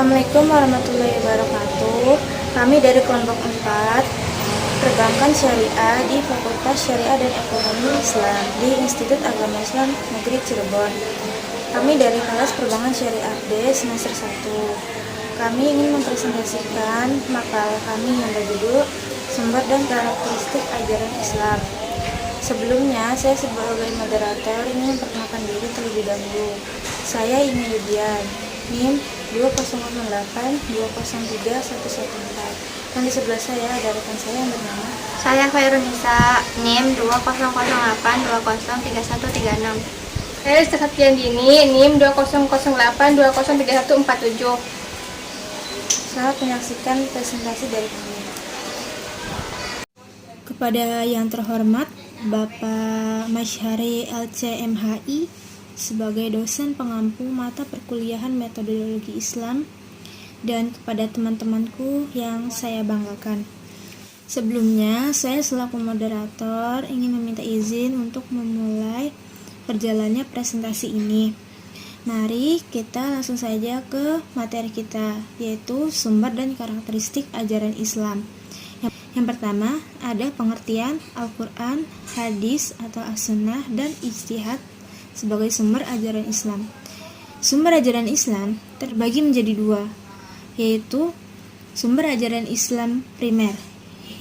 Assalamualaikum warahmatullahi wabarakatuh. Kami dari kelompok 4 Perbankan Syariah di Fakultas Syariah dan Ekonomi Islam di Institut Agama Islam Negeri Cirebon. Kami dari kelas Perbankan Syariah D semester 1. Kami ingin mempresentasikan makalah kami yang berjudul Sumber dan Karakteristik Ajaran Islam. Sebelumnya, saya sebagai moderator ingin memperkenalkan diri terlebih dahulu. Saya Imi Yudian, NIM 2008203114, dan di sebelah saya ada rekan saya yang bernama Saya Khairunisa, NIM 2008203136. Saya Lista Saptiandini, NIM 2008203147. Selamat menyaksikan presentasi dari kami. Kepada yang terhormat Bapak Masyhari LCMHI sebagai dosen pengampu mata perkuliahan metodologi Islam, dan kepada teman-temanku yang saya banggakan. Sebelumnya, saya selaku moderator ingin meminta izin untuk memulai berjalannya presentasi ini. Mari kita langsung saja ke materi kita, yaitu sumber dan karakteristik ajaran Islam. Yang pertama, ada pengertian Al-Quran, hadis atau as-sunnah, dan ijtihad sebagai sumber ajaran Islam. Sumber ajaran Islam terbagi menjadi dua, yaitu sumber ajaran Islam primer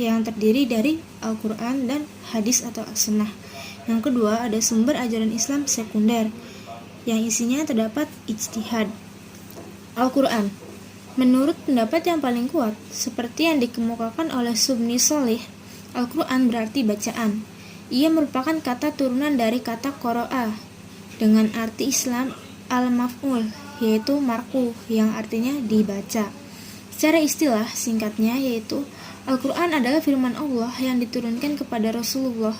yang terdiri dari Al-Quran dan hadis atau as-sunnah. Yang kedua, ada sumber ajaran Islam sekunder yang isinya terdapat ijtihad. Al-Quran, menurut pendapat yang paling kuat, seperti yang dikemukakan oleh Subni Sholih, Al-Quran berarti bacaan. Ia merupakan kata turunan dari kata qoro'ah dengan arti Islam al-maf'ul, yaitu marku yang artinya dibaca. Secara istilah singkatnya yaitu Al-Quran adalah firman Allah yang diturunkan kepada Rasulullah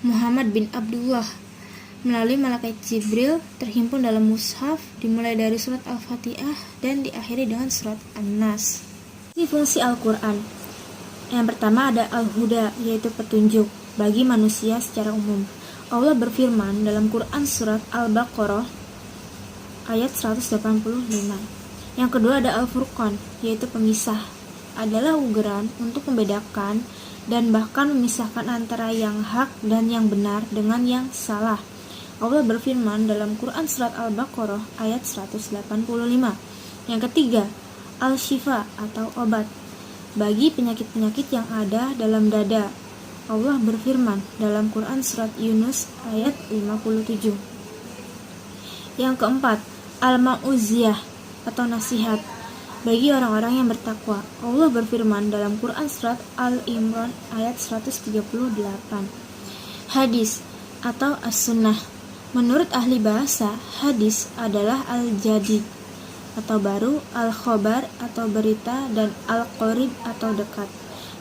Muhammad bin Abdullah melalui malaikat Jibril, terhimpun dalam mushaf, dimulai dari surat Al-Fatihah dan diakhiri dengan surat An-Nas. Ini fungsi Al-Quran. Yang pertama ada Al-Huda, yaitu petunjuk bagi manusia secara umum. Allah berfirman dalam Quran surat Al-Baqarah ayat 185. Yang kedua ada Al-Furqan, yaitu pemisah. Adalah ugeran untuk membedakan dan bahkan memisahkan antara yang hak dan yang benar dengan yang salah. Allah berfirman dalam Quran surat Al-Baqarah ayat 185. Yang ketiga, Al-Shifa atau obat bagi penyakit-penyakit yang ada dalam dada. Allah berfirman dalam Quran surat Yunus ayat 57. Yang keempat, Al-Ma'uziyah atau nasihat bagi orang-orang yang bertakwa. Allah berfirman dalam Quran surat Al-Imran ayat 138. Hadis atau as-sunnah. Menurut ahli bahasa, hadis adalah al-jadid atau baru, al-khobar atau berita, dan al-qorib atau dekat.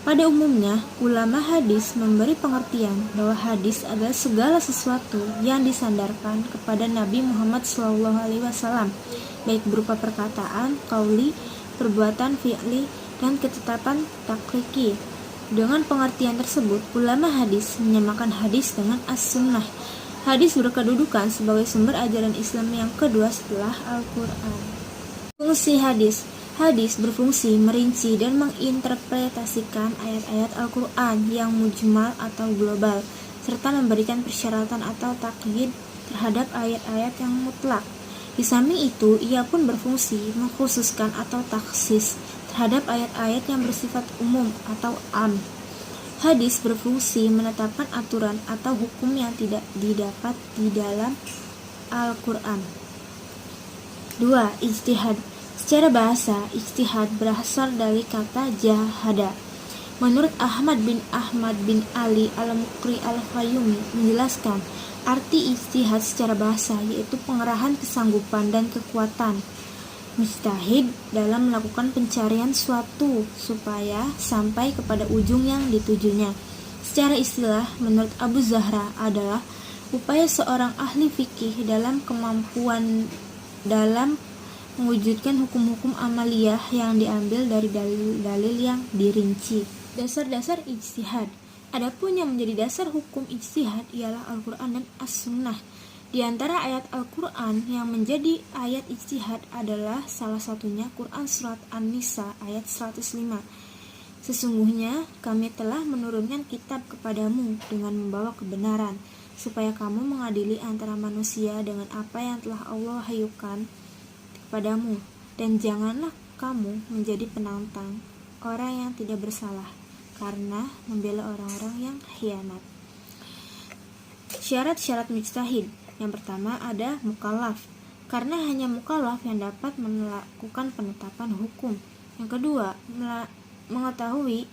Pada umumnya, ulama hadis memberi pengertian bahwa hadis adalah segala sesuatu yang disandarkan kepada Nabi Muhammad SAW, baik berupa perkataan, qauli, perbuatan fi'li, dan ketetapan takliki. Dengan pengertian tersebut, ulama hadis menyamakan hadis dengan as-sunnah. Hadis berkedudukan sebagai sumber ajaran Islam yang kedua setelah Al-Quran. Fungsi hadis. Hadis berfungsi merinci dan menginterpretasikan ayat-ayat Al-Quran yang mujmal atau global, serta memberikan persyaratan atau takyid terhadap ayat-ayat yang mutlak. Di samping itu, ia pun berfungsi mengkhususkan atau taksis terhadap ayat-ayat yang bersifat umum atau am. Hadis berfungsi menetapkan aturan atau hukum yang tidak didapat di dalam Al-Quran. 2. Ijtihad. Secara bahasa, ijtihad berasal dari kata jahada. Menurut Ahmad bin Ali Al-Mukri Al-Fayyumi menjelaskan, arti ijtihad secara bahasa yaitu pengerahan kesanggupan dan kekuatan mujtahid dalam melakukan pencarian suatu supaya sampai kepada ujung yang ditujunya. Secara istilah, menurut Abu Zahra adalah upaya seorang ahli fikih dalam kemampuan dalam mewujudkan hukum-hukum amaliyah yang diambil dari dalil-dalil yang dirinci. Dasar-dasar ijtihad. Adapun yang menjadi dasar hukum ijtihad ialah Al-Quran dan As-Sunnah. Di antara ayat Al-Quran yang menjadi ayat ijtihad adalah salah satunya Quran Surat An-Nisa ayat 105. Sesungguhnya kami telah menurunkan kitab kepadamu dengan membawa kebenaran, supaya kamu mengadili antara manusia dengan apa yang telah Allah wahyukan kepadamu, dan janganlah kamu menjadi penantang orang yang tidak bersalah, karena membela orang-orang yang khianat. Syarat-syarat mujtahid. Yang pertama ada mukallaf, karena hanya mukallaf yang dapat melakukan penetapan hukum. Yang kedua, mengetahui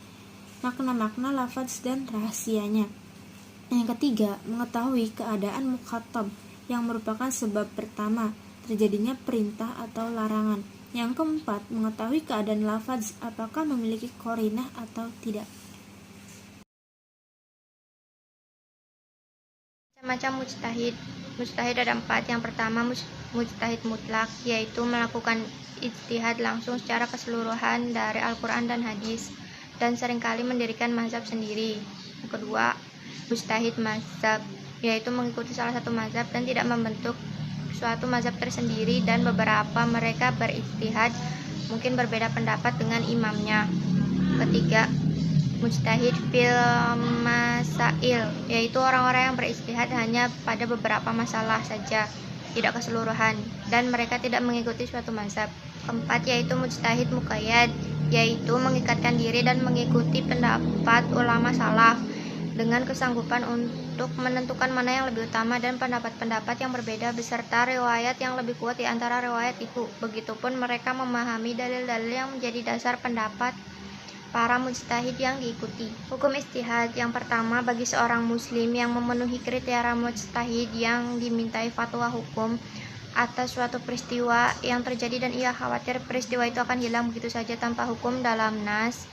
makna-makna lafaz dan rahasianya. Yang ketiga, mengetahui keadaan mukhatab, yang merupakan sebab pertama terjadinya perintah atau larangan. Yang keempat, mengetahui keadaan lafaz, apakah memiliki qarinah atau tidak. Macam mujtahid. Mujtahid ada 4. Yang pertama mujtahid mutlak, yaitu melakukan ijtihad langsung secara keseluruhan dari Al-Quran dan hadis, dan seringkali mendirikan mazhab sendiri. Yang kedua, mujtahid mazhab, yaitu mengikuti salah satu mazhab dan tidak membentuk suatu mazhab tersendiri, dan beberapa mereka berijtihad mungkin berbeda pendapat dengan imamnya. Ketiga, mujtahid fil masail, yaitu orang-orang yang berijtihad hanya pada beberapa masalah saja, tidak keseluruhan, dan mereka tidak mengikuti suatu mazhab. Keempat, yaitu mujtahid muqayyad, yaitu mengikatkan diri dan mengikuti pendapat ulama salaf dengan kesanggupan untuk menentukan mana yang lebih utama dan pendapat-pendapat yang berbeda beserta riwayat yang lebih kuat di antara riwayat itu. Begitupun mereka memahami dalil-dalil yang menjadi dasar pendapat para mujtahid yang diikuti. Hukum ijtihad. Yang pertama, bagi seorang muslim yang memenuhi kriteria mujtahid yang dimintai fatwa hukum atas suatu peristiwa yang terjadi dan ia khawatir peristiwa itu akan hilang begitu saja tanpa hukum dalam nas,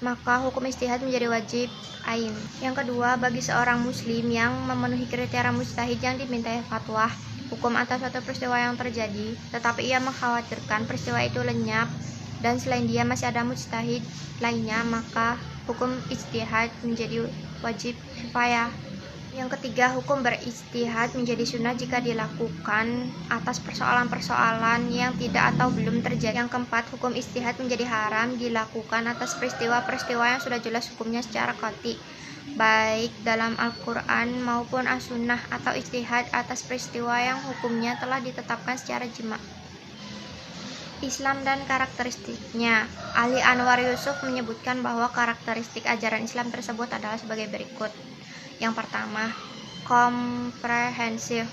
maka hukum ijtihad menjadi wajib ain. Yang kedua, bagi seorang muslim yang memenuhi kriteria mujtahid yang dimintai fatwa hukum atas suatu peristiwa yang terjadi, tetapi ia mengkhawatirkan peristiwa itu lenyap dan selain dia masih ada mujtahid lainnya, maka hukum ijtihad menjadi wajib kifayah. Yang ketiga, hukum berijtihad menjadi sunnah jika dilakukan atas persoalan-persoalan yang tidak atau belum terjadi. Yang keempat, hukum ijtihad menjadi haram dilakukan atas peristiwa-peristiwa yang sudah jelas hukumnya secara qat'i, baik dalam Al-Quran maupun As-Sunnah, atau ijtihad atas peristiwa yang hukumnya telah ditetapkan secara jima'. Islam dan karakteristiknya. Ali Anwar Yusuf menyebutkan bahwa karakteristik ajaran Islam tersebut adalah sebagai berikut. Yang pertama, komprehensif.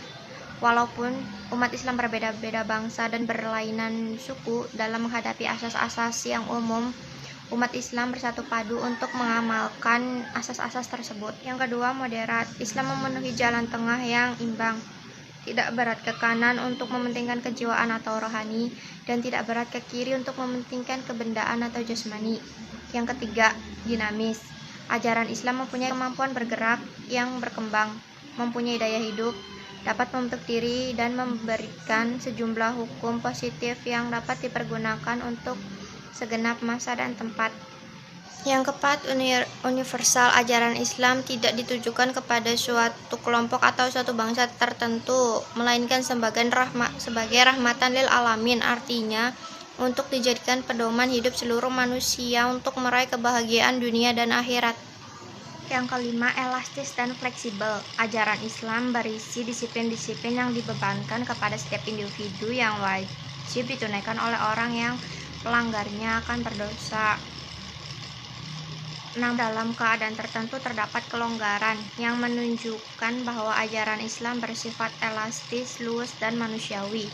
Walaupun umat Islam berbeda-beda bangsa dan berlainan suku, dalam menghadapi asas-asas yang umum, umat Islam bersatu padu untuk mengamalkan asas-asas tersebut. Yang kedua, moderat. Islam memenuhi jalan tengah yang imbang, tidak berat ke kanan untuk mementingkan kejiwaan atau rohani, dan tidak berat ke kiri untuk mementingkan kebendaan atau jasmani. Yang ketiga, dinamis. Ajaran Islam mempunyai kemampuan bergerak yang berkembang, mempunyai daya hidup, dapat membentuk diri, dan memberikan sejumlah hukum positif yang dapat dipergunakan untuk segenap masa dan tempat. Yang keempat, universal. Ajaran Islam tidak ditujukan kepada suatu kelompok atau suatu bangsa tertentu, melainkan sebagai rahmatan lil alamin, artinya untuk dijadikan pedoman hidup seluruh manusia untuk meraih kebahagiaan dunia dan akhirat. Yang kelima, elastis dan fleksibel. Ajaran Islam berisi disiplin-disiplin yang dibebankan kepada setiap individu yang wajib ditunaikan oleh orang yang pelanggarnya akan berdosa. 6. Dalam keadaan tertentu terdapat kelonggaran yang menunjukkan bahwa ajaran Islam bersifat elastis, luas, dan manusiawi.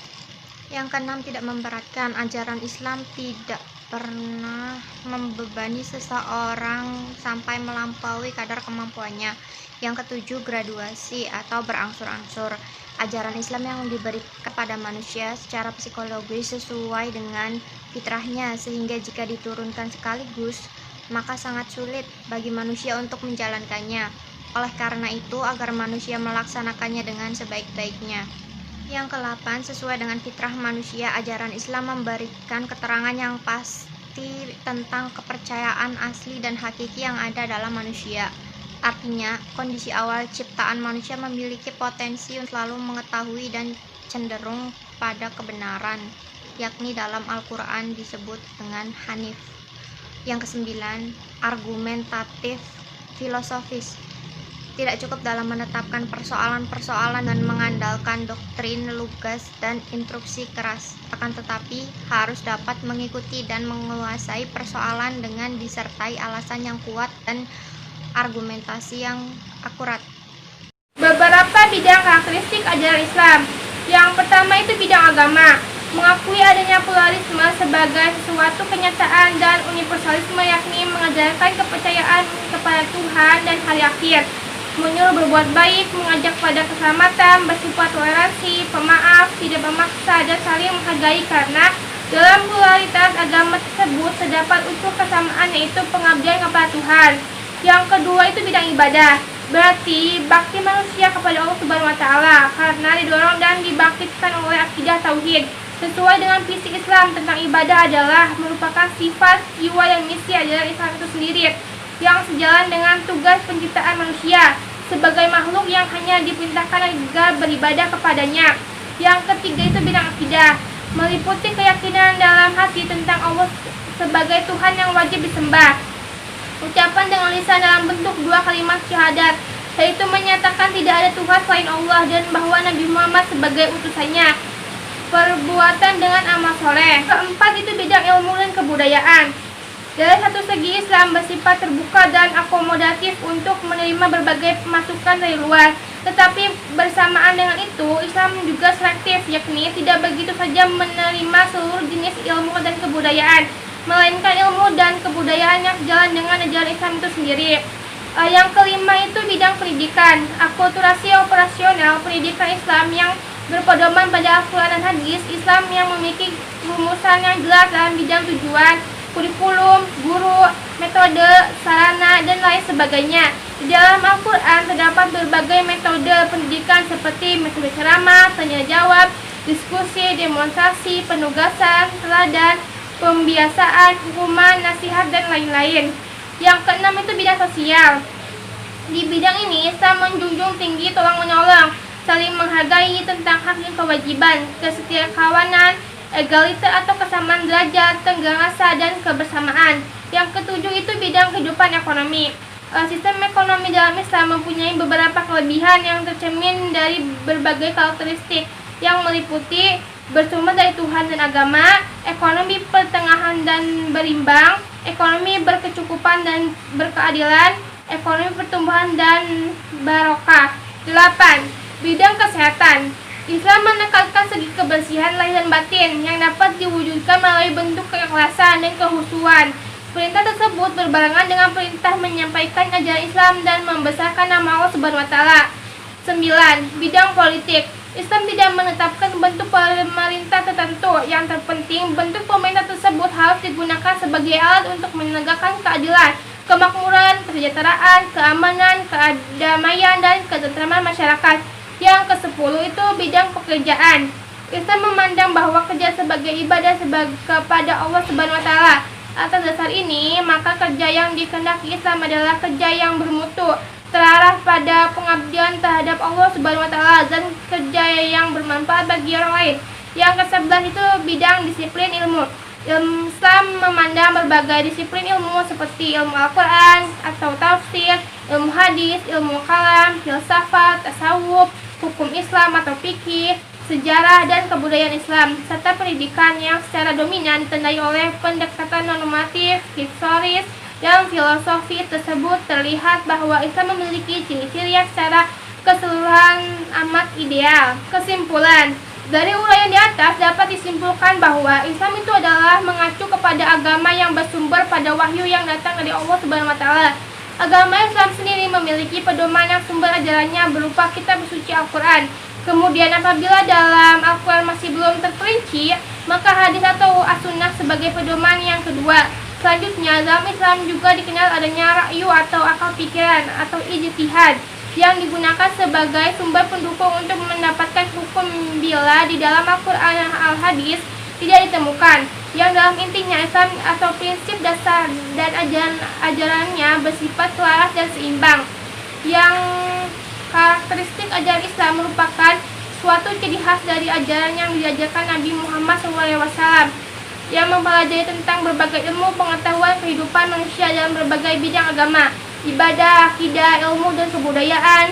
Yang keenam, tidak memberatkan. Ajaran Islam tidak pernah membebani seseorang sampai melampaui kadar kemampuannya. Yang ketujuh, graduasi atau berangsur-angsur. Ajaran Islam yang diberikan kepada manusia secara psikologis sesuai dengan fitrahnya, sehingga jika diturunkan sekaligus, maka sangat sulit bagi manusia untuk menjalankannya. Oleh karena itu, agar manusia melaksanakannya dengan sebaik-baiknya. Yang ke-8, sesuai dengan fitrah manusia, ajaran Islam memberikan keterangan yang pasti tentang kepercayaan asli dan hakiki yang ada dalam manusia. Artinya, kondisi awal ciptaan manusia memiliki potensi untuk selalu mengetahui dan cenderung pada kebenaran, yakni dalam Al-Quran disebut dengan Hanif. Yang kesembilan, argumentatif filosofis. Tidak cukup dalam menetapkan persoalan-persoalan dan mengandalkan doktrin lugas dan instruksi keras, akan tetapi harus dapat mengikuti dan menguasai persoalan dengan disertai alasan yang kuat dan argumentasi yang akurat. Beberapa bidang karakteristik ajaran Islam. Yang pertama itu bidang agama, mengakui adanya pluralisme sebagai sesuatu kenyataan dan universalisme, yakni mengajarkan kepercayaan kepada Tuhan dan hari akhir, menyuruh berbuat baik, mengajak pada keselamatan, bersifat toleransi, pemaaf, tidak memaksa, dan saling menghargai, karena dalam pluralitas agama tersebut terdapat unsur kesamaan, yaitu pengabdian kepada Tuhan. Yang kedua itu bidang ibadah, berarti bakti manusia kepada Allah Subhanahu wa Ta'ala, karena didorong dan dibangkitkan oleh akidah tauhid. Sesuai dengan visi Islam tentang ibadah adalah merupakan sifat, jiwa, dan misi ajaran Islam itu sendiri, yang sejalan dengan tugas penciptaan manusia sebagai makhluk yang hanya diperintahkan agar beribadah kepadanya. Yang ketiga itu bidang akidah, meliputi keyakinan dalam hati tentang Allah sebagai Tuhan yang wajib disembah. Ucapan dengan lisan dalam bentuk dua kalimat syahadat, yaitu menyatakan tidak ada Tuhan selain Allah dan bahwa Nabi Muhammad sebagai utusannya. Perbuatan dengan amal soleh. Keempat itu bidang ilmu dan kebudayaan. Dari satu segi, Islam bersifat terbuka dan akomodatif untuk menerima berbagai masukan dari luar. Tetapi bersamaan dengan itu, Islam juga selektif, yakni tidak begitu saja menerima seluruh jenis ilmu dan kebudayaan, melainkan ilmu dan kebudayaan yang sejalan dengan ajaran Islam itu sendiri. Yang kelima itu bidang pendidikan, akulturasi operasional pendidikan Islam yang berpedoman pada Al-Quran dan Hadis. Islam yang memiliki rumusan yang jelas dalam bidang tujuan, kurikulum, guru, metode, sarana, dan lain sebagainya. Di dalam Al-Quran terdapat berbagai metode pendidikan seperti metode ceramah, tanya jawab, diskusi, demonstrasi, penugasan, teladan, pembiasaan, hukuman, nasihat, dan lain-lain. Yang keenam itu bidang sosial. Di bidang ini Islam menjunjung tinggi tolong-menolong, saling menghargai tentang hak dan kewajiban, kesetiaan kawanan, egaliter atau kesamaan derajat, tenggang rasa, dan kebersamaan. Yang ketujuh itu bidang kehidupan ekonomi. Sistem ekonomi dalam Islam mempunyai beberapa kelebihan yang tercermin dari berbagai karakteristik yang meliputi bersumber dari Tuhan dan agama, ekonomi pertengahan dan berimbang, ekonomi berkecukupan dan berkeadilan, ekonomi pertumbuhan dan barokah. 8. Bidang kesehatan. Islam menekankan segi kebersihan lahir dan batin yang dapat diwujudkan melalui bentuk keikhlasan dan kehusuan. Perintah tersebut berbarengan dengan perintah menyampaikan ajaran Islam dan membesarkan nama Allah Subhanahu wa Ta'ala. 9. Bidang politik. Islam tidak menetapkan bentuk pemerintah tertentu. Yang terpenting, bentuk pemerintah tersebut harus digunakan sebagai alat untuk menegakkan keadilan, kemakmuran, kesejahteraan, keamanan, kedamaian, dan ketentraman masyarakat. Yang ke-10 itu bidang pekerjaan. Islam memandang bahwa kerja sebagai ibadah kepada Allah Subhanahu wa Ta'ala. Atas dasar ini, maka kerja yang dikehendaki Islam adalah kerja yang bermutu, terarah pada pengabdian terhadap Allah Subhanahu wa Ta'ala, dan kerja yang bermanfaat bagi orang lain. Yang ke-11 itu bidang disiplin ilmu. Islam memandang berbagai disiplin ilmu seperti ilmu Al-Quran atau tafsir, ilmu hadis, ilmu kalam, filsafat, tasawuf, hukum Islam atau fikih, sejarah dan kebudayaan Islam, serta pendidikan yang secara dominan ditandai oleh pendekatan normatif, historis, dan filosofi. Tersebut terlihat bahwa Islam memiliki ciri-ciri yang secara keseluruhan amat ideal. Kesimpulan, dari uraian di atas dapat disimpulkan bahwa Islam itu adalah mengacu kepada agama yang bersumber pada wahyu yang datang dari Allah Subhanahu wa Ta'ala. Agama Islam sendiri memiliki pedoman yang sumber ajarannya berupa kitab suci Al-Quran. Kemudian apabila dalam Al-Quran masih belum terperinci, maka hadis atau as-sunnah sebagai pedoman yang kedua. Selanjutnya, dalam Islam juga dikenal adanya ra'yu atau akal pikiran atau ijtihad yang digunakan sebagai sumber pendukung untuk mendapatkan hukum bila di dalam Al-Quran dan Al-Hadis tidak ditemukan. Yang dalam intinya Islam atau prinsip dasar dan ajarannya bersifat selaras dan seimbang. Yang karakteristik ajaran Islam merupakan suatu ciri khas dari ajaran yang diajarkan Nabi Muhammad SAW yang mempelajari tentang berbagai ilmu pengetahuan kehidupan manusia dalam berbagai bidang agama, ibadah, akidah, ilmu dan kebudayaan,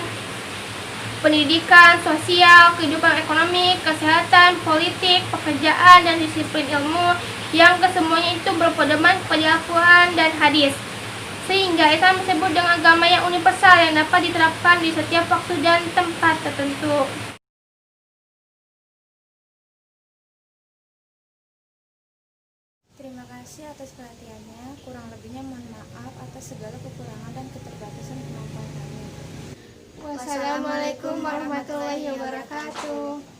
pendidikan, sosial, kehidupan ekonomi, kesehatan, politik, pekerjaan, dan disiplin ilmu yang kesemuanya itu berpedoman kepada Al-Quran dan hadis. Sehingga Islam disebut dengan agama yang universal yang dapat diterapkan di setiap waktu dan tempat tertentu. Terima kasih atas perhatiannya. Kurang lebihnya mohon maaf atas segala kekurangan dan keterbatasan kemampuan kami. Wassalamualaikum warahmatullahi wabarakatuh.